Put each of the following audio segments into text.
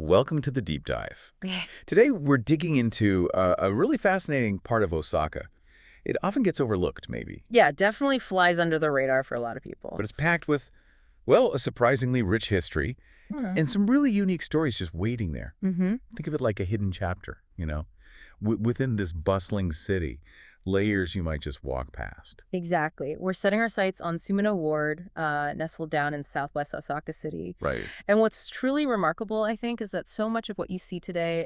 welcome to the deep dive. Today, we're digging into a really fascinating part of Osaka. It often gets overlooked, maybe. Yeah, definitely flies under the radar for a lot of people. But it's packed with, well, a surprisingly rich history and some really unique stories just waiting there. Think of it like a hidden chapter, within this bustling city. Layers you might just walk past. Exactly. We're setting our sights on Suminoe Ward, nestled down in southwest Osaka City. Right. And what's truly remarkable, I think, is that so much of what you see today,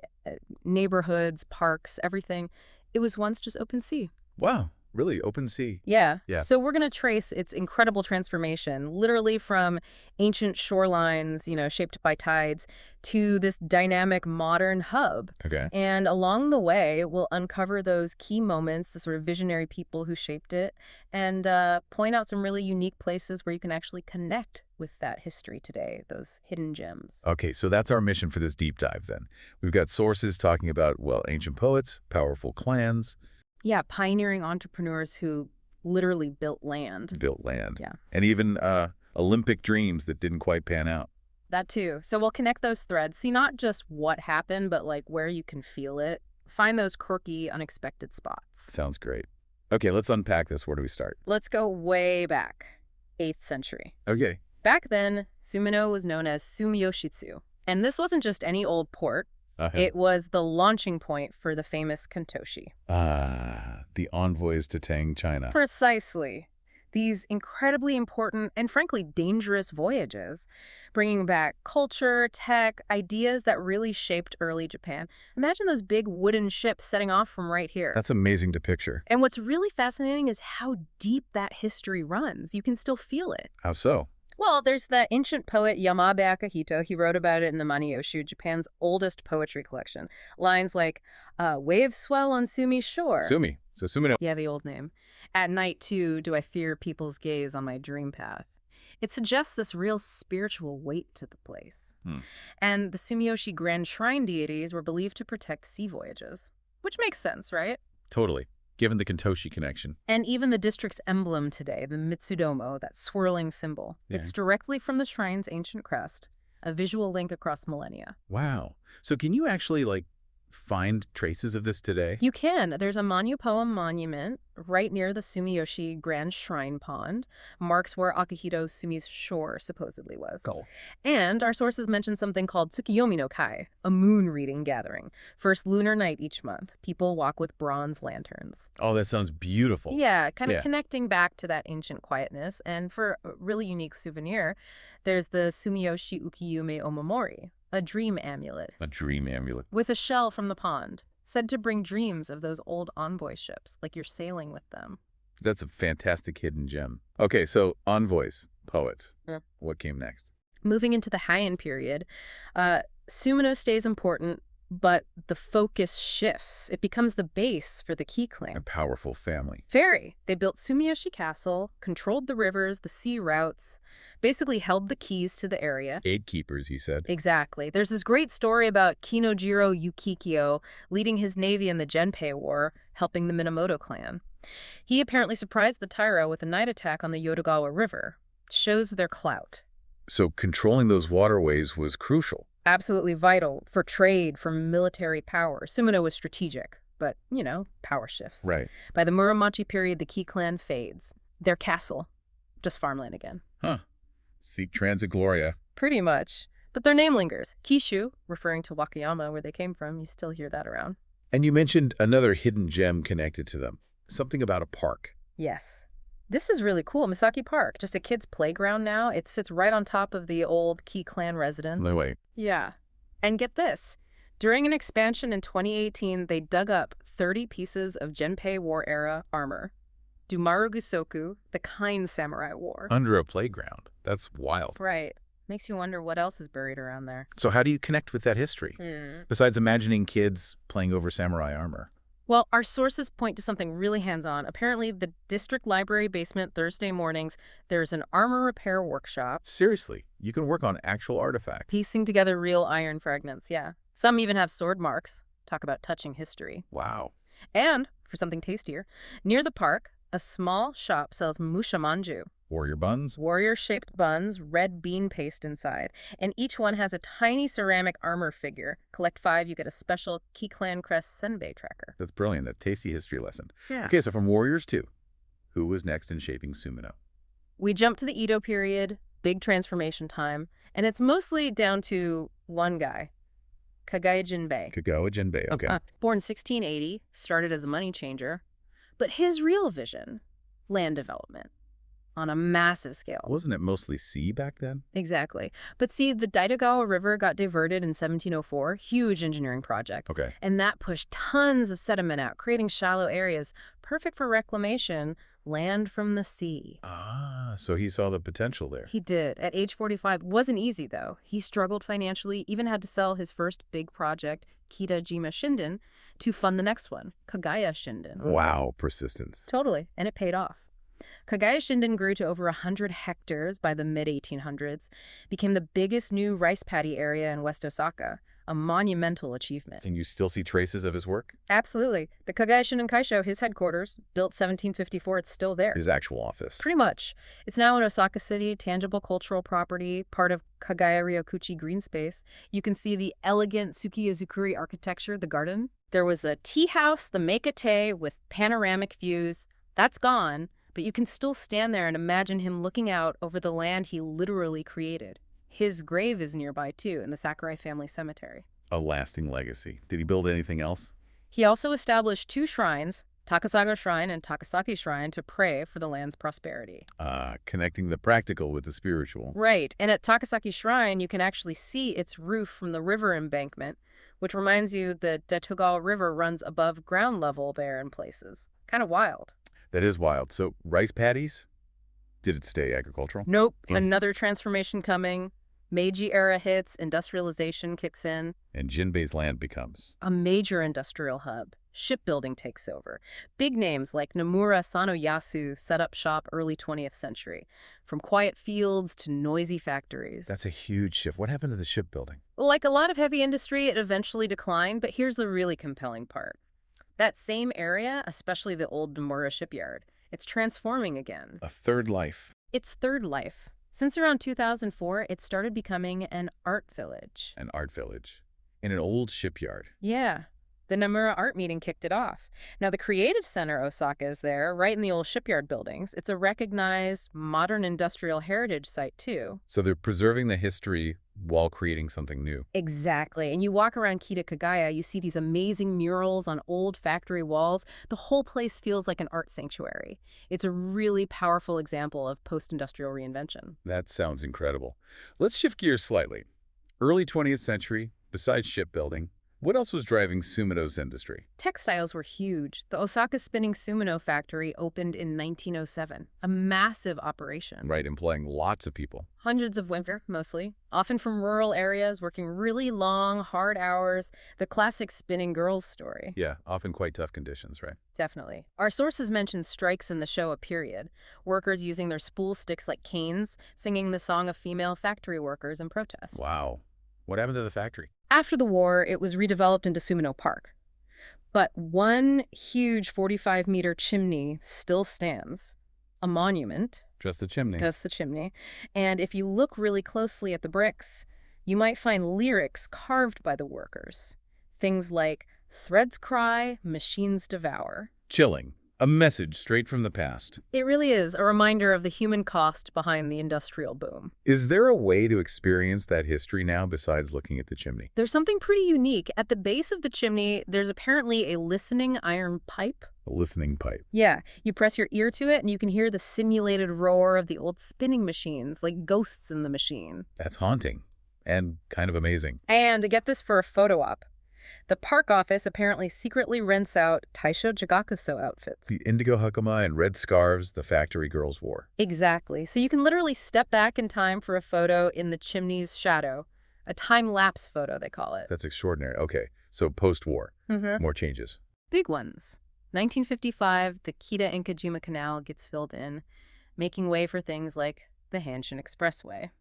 neighborhoods, parks, everything, it was once just open sea. Wow. Really? Open sea? Yeah. Yeah. So we're going to trace its incredible transformation, literally from ancient shorelines, shaped by tides, to this dynamic modern hub. Okay. And along the way, we'll uncover those key moments, the sort of visionary people who shaped it, and point out some really unique places where you can actually connect with that history today, those hidden gems. Okay, so that's our mission for this deep dive then. We've got sources talking about, well, ancient poets, powerful clans. Yeah, pioneering entrepreneurs who literally built land. Yeah. And even Olympic dreams that didn't quite pan out. That too. So we'll connect those threads. See not just what happened, but like where you can feel it. Find those quirky, unexpected spots. Sounds great. Okay, let's unpack this. Where do we start? Let's go way back, 8th century. Okay. Back then, Suminoe was known as Sumiyoshitsu. And this wasn't just any old port. It was the launching point for the famous Kantoshi. The envoys to Tang, China. Precisely. These incredibly important and frankly dangerous voyages, bringing back culture, tech, ideas that really shaped early Japan. Imagine those big wooden ships setting off from right here. That's amazing to picture. And what's really fascinating is how deep that history runs. You can still feel it. How so? Well, there's the ancient poet Yamabe Akihito. He wrote about it in the Maniyoshu, Japan's oldest poetry collection. Lines like, waves swell on Sumi's shore. Sumi. So Suminoe. Yeah, the old name. At night, too, do I fear people's gaze on my dream path. It suggests this real spiritual weight to the place. And the Sumiyoshi Grand Shrine deities were believed to protect sea voyages. Which makes sense, right? Totally. Given the Kantoshi connection. And even the district's emblem today, the Mitsudomo, that swirling symbol. Yeah. It's directly from the shrine's ancient crest, a visual link across millennia. Wow. So can you actually, find traces of this today? You can. There's a Manupoem monument right near the Sumiyoshi Grand Shrine Pond, marks where Akihito's Sumi's shore supposedly was. Cool. And our sources mention something called Tsukiyomi no Kai, a moon reading gathering. First lunar night each month. People walk with bronze lanterns. Oh, that sounds beautiful. Yeah, kind of connecting back to that ancient quietness. And for a really unique souvenir, there's the Sumiyoshi Ukiyume Omamori, a dream amulet. A dream amulet. With a shell from the pond, said to bring dreams of those old envoy ships, like you're sailing with them. That's a fantastic hidden gem. Okay, so envoys, poets. Yeah. What came next? Moving into the Heian period, Suminoe stays important, but the focus shifts. It becomes the base for the Key clan. A powerful family. Very. They built Sumiyoshi Castle, controlled the rivers, the sea routes, basically held the keys to the area. Gatekeepers, you said. Exactly. There's this great story about Kinojiro Yukikyo leading his navy in the Genpei War, helping the Minamoto clan. He apparently surprised the Taira with a night attack on the Yodogawa River. Shows their clout. So controlling those waterways was crucial. Absolutely vital for trade, for military power. Suminoe was strategic, but, power shifts. Right. By the Muromachi period, the Key clan fades. Their castle, just farmland again. Huh. Seek transit gloria. Pretty much. But their name lingers. Kishu, referring to Wakayama, where they came from. You still hear that around. And you mentioned another hidden gem connected to them. Something about a park. Yes. This is really cool. Misaki Park, just a kid's playground now. It sits right on top of the old Key clan residence. No way. Yeah. And get this. During an expansion in 2018, they dug up 30 pieces of Genpei War-era armor. Dumarugusoku, the kind samurai wore. Under a playground. That's wild. Right. Makes you wonder what else is buried around there. So how do you connect with that history? Besides imagining kids playing over samurai armor? Well, our sources point to something really hands-on. Apparently, the district library basement Thursday mornings, there's an armor repair workshop. Seriously, you can work on actual artifacts. Piecing together real iron fragments, yeah. Some even have sword marks. Talk about touching history. Wow. And, for something tastier, near the park, A small shop sells mushamanju, Warrior buns? warrior-shaped buns, red bean paste inside, and each one has a tiny ceramic armor figure. Collect 5, you get a special Ki-Clan Crest Senbei tracker. That's brilliant. A tasty history lesson. Yeah. Okay, so from Warriors 2, who was next in shaping Suminoe? We jump to the Edo period, big transformation time, and it's mostly down to one guy, Kagaya Jinbei. Kagawa Jinbei, okay. Born 1680, started as a money changer, but his real vision, land development on a massive scale. Wasn't it mostly sea back then? Exactly. But see, the Daitagawa River got diverted in 1704, huge engineering project. Okay. And that pushed tons of sediment out, creating shallow areas, perfect for reclamation, land from the sea. Ah, so he saw the potential there. He did. At age 45, wasn't easy though. He struggled financially, even had to sell his first big project, Kitajima Shinden, to fund the next one, Kagaya Shinden. Wow, persistence. Totally, and it paid off. Kagaya Shinden grew to over 100 hectares by the mid-1800s, became the biggest new rice paddy area in West Osaka, a monumental achievement. And you still see traces of his work? Absolutely. The Kagaya Shinden Kaisho, his headquarters, built 1754, it's still there. His actual office? Pretty much. It's now in Osaka City, tangible cultural property, part of Kagaya Ryokuchi Green Space. You can see the elegant Tsukiyazukuri architecture, the garden. There was a tea house, the Meikate, with panoramic views. That's gone, but you can still stand there and imagine him looking out over the land he literally created. His grave is nearby, too, in the Sakurai family cemetery. A lasting legacy. Did he build anything else? He also established 2 shrines, Takasago Shrine and Takasaki Shrine, to pray for the land's prosperity. Connecting the practical with the spiritual. Right, and at Takasaki Shrine, you can actually see its roof from the river embankment, which reminds you the Daitogawa River runs above ground level there in places. Kind of wild. That is wild. So, rice paddies? Did it stay agricultural? Nope. Another transformation coming. Meiji era hits, industrialization kicks in. And Jinbei's land becomes? A major industrial hub. Shipbuilding takes over. Big names like Nomura Sanoyasu set up shop early 20th century. From quiet fields to noisy factories. That's a huge shift. What happened to the shipbuilding? Like a lot of heavy industry, it eventually declined, but here's the really compelling part. That same area, especially the old Nomura shipyard, it's transforming again. A third life. Its third life. Since around 2004, it started becoming an art village. An art village. In an old shipyard. Yeah. The Nomura Art Meeting kicked it off. Now, the Creative Center Osaka is there, right in the old shipyard buildings. It's a recognized modern industrial heritage site, too. So they're preserving the history while creating something new. Exactly. And you walk around Kita Kagaya, you see these amazing murals on old factory walls. The whole place feels like an art sanctuary. It's a really powerful example of post-industrial reinvention. That sounds incredible. Let's shift gears slightly. Early 20th century, besides shipbuilding, what else was driving Suminoe's industry? Textiles were huge. The Osaka Spinning Suminoe factory opened in 1907, a massive operation. Right, employing lots of people. Hundreds of women, mostly, often from rural areas, working really long, hard hours. The classic spinning girls story. Yeah, often quite tough conditions, right? Definitely. Our sources mention strikes in the Showa period, workers using their spool sticks like canes, singing the song of female factory workers in protest. Wow. What happened to the factory? After the war, it was redeveloped into Suminoe Park. But one huge 45-meter chimney still stands. A monument. Just the chimney. Just the chimney. And if you look really closely at the bricks, you might find lyrics carved by the workers. Things like, "Threads cry, machines devour." Chilling. A message straight from the past. It really is a reminder of the human cost behind the industrial boom. Is there a way to experience that history now besides looking at the chimney? There's something pretty unique. At the base of the chimney, there's apparently a listening iron pipe. A listening pipe. Yeah, you press your ear to it and you can hear the simulated roar of the old spinning machines, like ghosts in the machine. That's haunting and kind of amazing. And to get this for a photo op, the park office apparently secretly rents out Taisho Jagakuso outfits. The indigo hakama and red scarves the factory girls wore. Exactly. So you can literally step back in time for a photo in the chimney's shadow. A time-lapse photo, they call it. That's extraordinary. Okay, so post-war, more changes. Big ones. 1955, the Kita-Inkajima Canal gets filled in, making way for things like the Hanshin Expressway.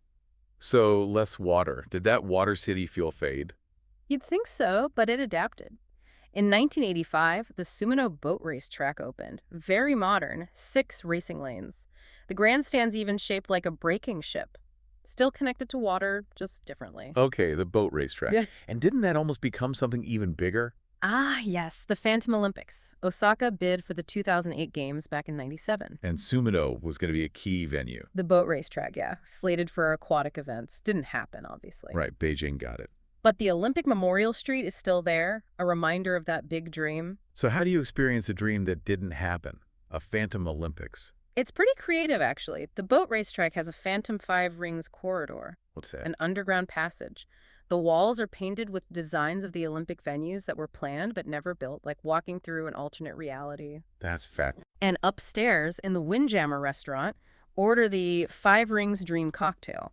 So less water. Did that water city feel fade? You'd think so, but it adapted. In 1985, the Suminoe boat race track opened. Very modern, 6 racing lanes. The grandstand's even shaped like a braking ship. Still connected to water, just differently. Okay, the boat racetrack. Yeah. And didn't that almost become something even bigger? Ah, yes, the Phantom Olympics. Osaka bid for the 2008 Games back in '97. And Suminoe was going to be a key venue. The boat race track, yeah, slated for aquatic events. Didn't happen, obviously. Right, Beijing got it. But the Olympic Memorial Street is still there, a reminder of that big dream. So how do you experience a dream that didn't happen? A Phantom Olympics. It's pretty creative, actually. The boat racetrack has a Phantom 5 Rings corridor, What's that? an underground passage. The walls are painted with designs of the Olympic venues that were planned but never built, like walking through an alternate reality. That's fat. And upstairs, in the Windjammer restaurant, order the 5 Rings Dream cocktail.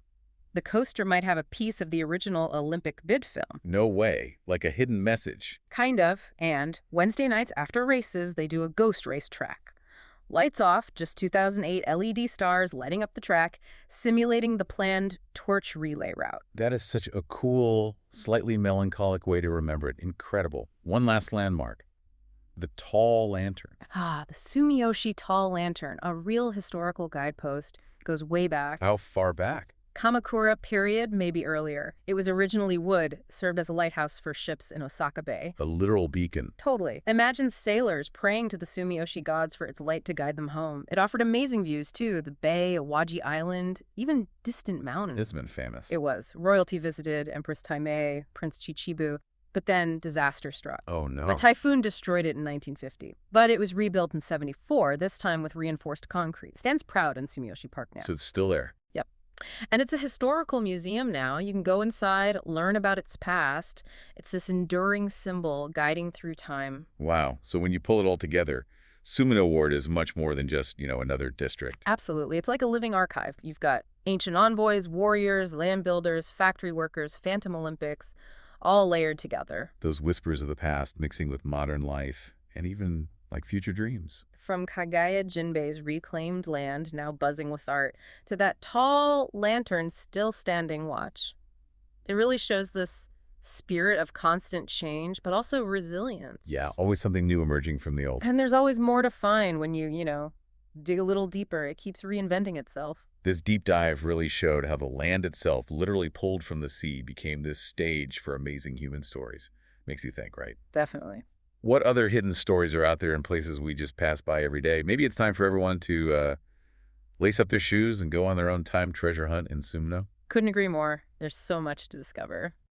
The coaster might have a piece of the original Olympic bid film. No way. Like a hidden message. Kind of. And Wednesday nights after races, they do a ghost race track. Lights off, just 2008 LED stars lighting up the track, simulating the planned torch relay route. That is such a cool, slightly melancholic way to remember it. Incredible. One last landmark. The tall lantern. Ah, the Sumiyoshi Tall Lantern, a real historical guidepost, goes way back. How far back? Kamakura period, maybe earlier. It was originally wood, served as a lighthouse for ships in Osaka Bay. A literal beacon. Totally. Imagine sailors praying to the Sumiyoshi gods for its light to guide them home. It offered amazing views, too. The bay, Awaji Island, even distant mountains. It's been famous. It was. Royalty visited, Empress Taimei, Prince Chichibu. But then disaster struck. Oh, no. A typhoon destroyed it in 1950. But it was rebuilt in '74, this time with reinforced concrete. Stands proud in Sumiyoshi Park now. So it's still there. Yep. And it's a historical museum now. You can go inside, learn about its past. It's this enduring symbol guiding through time. Wow. So when you pull it all together, Suminoe Ward is much more than just, another district. Absolutely. It's like a living archive. You've got ancient envoys, warriors, land builders, factory workers, Phantom Olympics, all layered together. Those whispers of the past mixing with modern life and even like future dreams. From Kagaya Jinbei's reclaimed land, now buzzing with art, to that tall lantern still standing watch. It really shows this spirit of constant change, but also resilience. Yeah, always something new emerging from the old. And there's always more to find when you dig a little deeper. It keeps reinventing itself. This deep dive really showed how the land itself, literally pulled from the sea, became this stage for amazing human stories. Makes you think, right? Definitely. What other hidden stories are out there in places we just pass by every day? Maybe it's time for everyone to lace up their shoes and go on their own time treasure hunt in Suminoe. Couldn't agree more. There's so much to discover.